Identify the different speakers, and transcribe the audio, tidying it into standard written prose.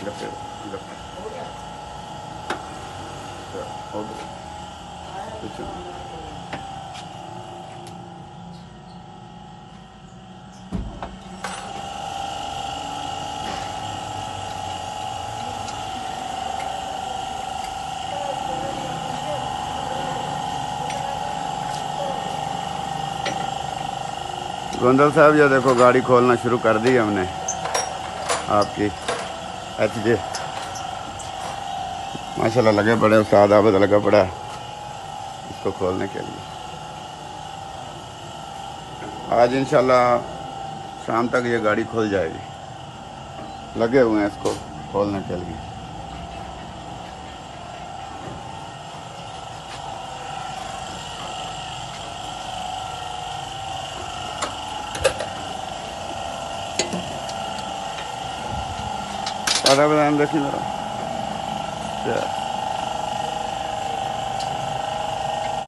Speaker 1: Left left हो गया कुछ गोंदल साहब ये देखो गाड़ी खोलना शुरू कर दी हमने आपकी HJ माशाल्लाह लगे पड़े उस्ताद आबद लगा पड़ा इसको खोलने के लिए। आज इंशाल्लाह शाम तक ये गाड़ी खुल जाएगी, लगे हुए हैं इसको खोलने के लिए। आधा बदाम देखिए जरा।